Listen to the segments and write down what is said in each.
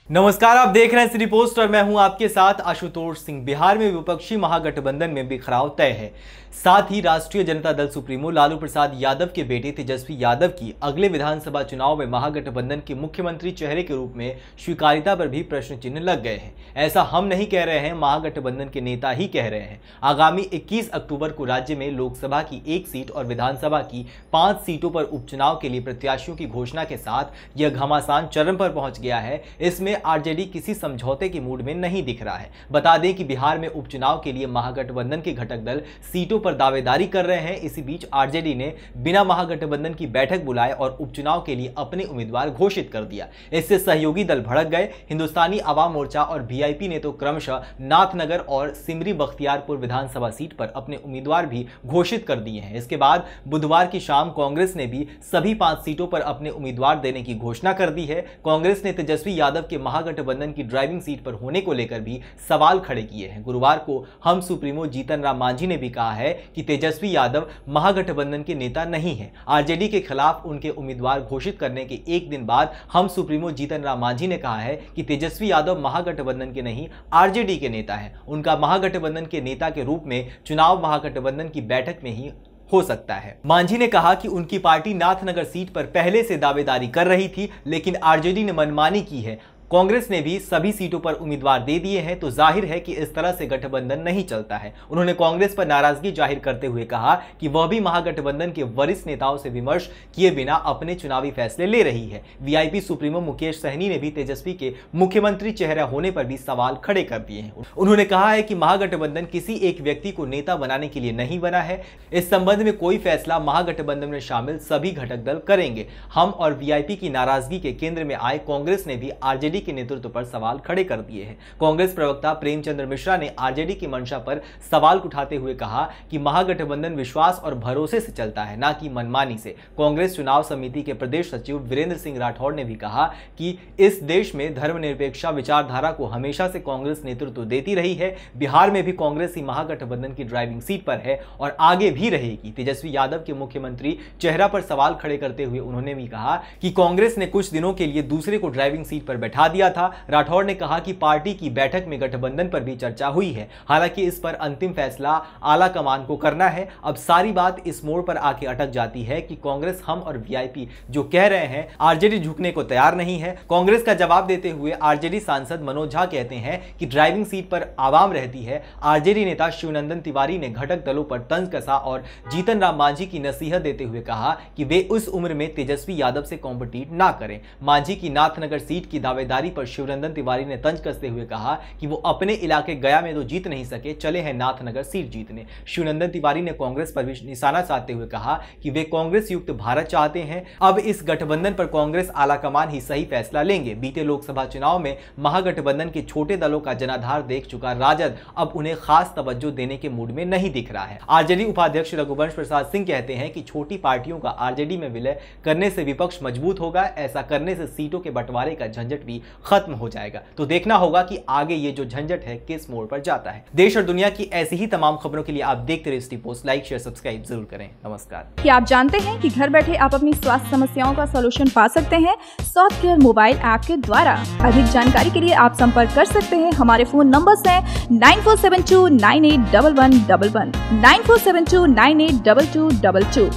नमस्कार, आप देख रहे हैं सिटी पोस्ट और मैं हूं आपके साथ आशुतोष सिंह। बिहार में विपक्षी महागठबंधन में बिखराव तय है। साथ ही राष्ट्रीय जनता दल सुप्रीमो लालू प्रसाद यादव के बेटे तेजस्वी यादव की अगले विधानसभा चुनाव में महागठबंधन के मुख्यमंत्री चेहरे के रूप में स्वीकार्यता पर भी प्रश्न चिन्ह लग गए हैं। ऐसा हम नहीं कह रहे हैं, महागठबंधन के नेता ही कह रहे हैं। आगामी 21 अक्टूबर को राज्य में लोकसभा की 1 सीट और विधानसभा की 5 सीटों पर उपचुनाव के लिए प्रत्याशियों की घोषणा के साथ यह घमासान चरम पर पहुंच गया है। इसमें आरजेडी किसी समझौते के मूड में नहीं दिख रहा है। बता दें कि बिहार में उपचुनाव के लिए महागठबंधन के घटक दल सीटों पर दावेदारी कर रहे हैं। इसी बीच आरजेडी ने बिना महागठबंधन की बैठक बुलाए और उपचुनाव के लिए अपने उम्मीदवार घोषित कर दिया। इससे सहयोगी दल भड़क गए। हिंदुस्तानी आवाम मोर्चा और वीआईपी ने तो क्रमशः नाथनगर और सिमरी बख्तियारपुर विधानसभा सीट पर अपने उम्मीदवार भी घोषित कर दिए हैं। इसके बाद बुधवार की शाम कांग्रेस ने भी सभी 5 सीटों पर अपने उम्मीदवार देने की घोषणा कर दी है। कांग्रेस ने तेजस्वी यादव के महागठबंधन की ड्राइविंग सीट पर होने को लेकर भी सवाल खड़े किए हैं। गुरुवार को हम सुप्रीमो जीतन राम मांझी ने भी कहा है कि तेजस्वी यादव महागठबंधन के नेता नहीं है। आरजेडी के खिलाफ उनके उम्मीदवार घोषित करने के एक दिन बाद हम सुप्रीमो जीतन राम मांझी ने कहा है कि तेजस्वी यादव महागठबंधन के नहीं, आरजेडी के नेता है। उनका महागठबंधन के नेता के रूप में चुनाव महागठबंधन की बैठक में ही हो सकता है। मांझी ने कहा कि उनकी पार्टी नाथनगर सीट पर पहले से दावेदारी कर रही थी, लेकिन आरजेडी ने मनमानी की है। कांग्रेस ने भी सभी सीटों पर उम्मीदवार दे दिए हैं, तो जाहिर है कि इस तरह से गठबंधन नहीं चलता है। उन्होंने कांग्रेस पर नाराजगी जाहिर करते हुए कहा कि वह भी महागठबंधन के वरिष्ठ नेताओं से विमर्श किए बिना अपने चुनावी फैसले ले रही है। वीआईपी सुप्रीमो मुकेश सहनी ने भी तेजस्वी के मुख्यमंत्री चेहरा होने पर भी सवाल खड़े कर दिए हैं। उन्होंने कहा है कि महागठबंधन किसी एक व्यक्ति को नेता बनाने के लिए नहीं बना है। इस संबंध में कोई फैसला महागठबंधन में शामिल सभी घटक दल करेंगे। हम और वीआईपी की नाराजगी के केंद्र में आए कांग्रेस ने भी आरजेडी के नेतृत्व पर सवाल खड़े कर दिए हैं। कांग्रेस प्रवक्ता प्रेमचंद्र मिश्रा ने आरजेडी की मंशा पर सवाल उठाते हुए कहा कि महागठबंधन विश्वास और भरोसे से चलता है, ना कि मनमानी से। कांग्रेस चुनाव समिति के प्रदेश सचिव वीरेंद्र सिंह राठौड़ ने भी कहा कि इस देश में धर्मनिरपेक्ष विचारधारा को हमेशा से कांग्रेस नेतृत्व देती रही है। बिहार में भी कांग्रेस ही महागठबंधन की ड्राइविंग सीट पर है और आगे भी रहेगी। तेजस्वी यादव के मुख्यमंत्री चेहरा पर सवाल खड़े करते हुए उन्होंने भी कहा कि कांग्रेस ने कुछ दिनों के लिए दूसरे को ड्राइविंग सीट पर बैठा दिया था। राठौड़ ने कहा कि पार्टी की बैठक में गठबंधन पर भी चर्चा हुई है, हालांकि इस पर अंतिम फैसला आला कमान को करना है। अब सारी बात इस मोड़ पर आके अटक जाती है कि कांग्रेस, हम और वीआईपी जो कह रहे हैं, आरजेडी झुकने को तैयार नहीं है। कांग्रेस का जवाब देते हुए आरजेडी सांसद मनोज झा कहते हैं कि ड्राइविंग सीट पर आवाम रहती है। आरजेडी नेता शिवनंदन तिवारी ने घटक दलों पर तंज कसा और जीतन राम मांझी की नसीहत देते हुए कहा कि वे उस उम्र में तेजस्वी यादव से कॉम्पिटिट ना करें। मांझी की नाथनगर सीट की दावेदारी पर शिवनंदन तिवारी ने तंज कसते हुए कहा कि वो अपने इलाके गया में तो जीत नहीं सके, चले हैं नाथनगर सीट जीतने। शिवनंदन तिवारी ने कांग्रेस पर भी निशाना साधते हुए कहा कि वे कांग्रेस युक्त भारत चाहते हैं। अब इस गठबंधन पर कांग्रेस आलाकमान ही सही फैसला लेंगे। बीते लोकसभा चुनाव में महागठबंधन के छोटे दलों का जनाधार देख चुका राजद अब उन्हें खास तवज्जो देने के मूड में नहीं दिख रहा है। आरजेडी उपाध्यक्ष रघुवंश प्रसाद सिंह कहते हैं कि छोटी पार्टियों का आरजेडी में विलय करने से विपक्ष मजबूत होगा। ऐसा करने से सीटों के बंटवारे का झंझट भी खत्म हो जाएगा। तो देखना होगा कि आगे ये जो झंझट है किस मोड़ पर जाता है। देश और दुनिया की ऐसी ही तमाम खबरों के लिए आप देखते रहिए city post. Like, share, subscribe जरूर करें। नमस्कार। क्या आप जानते हैं कि घर बैठे आप अपनी स्वास्थ्य समस्याओं का सॉल्यूशन पा सकते हैं सॉफ्ट केयर मोबाइल ऐप के द्वारा। अधिक जानकारी के लिए आप संपर्क कर सकते हैं। हमारे फोन नंबर्स हैं 9472981111, 9472982222।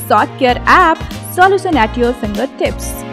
Soft care app, solution at your finger tips.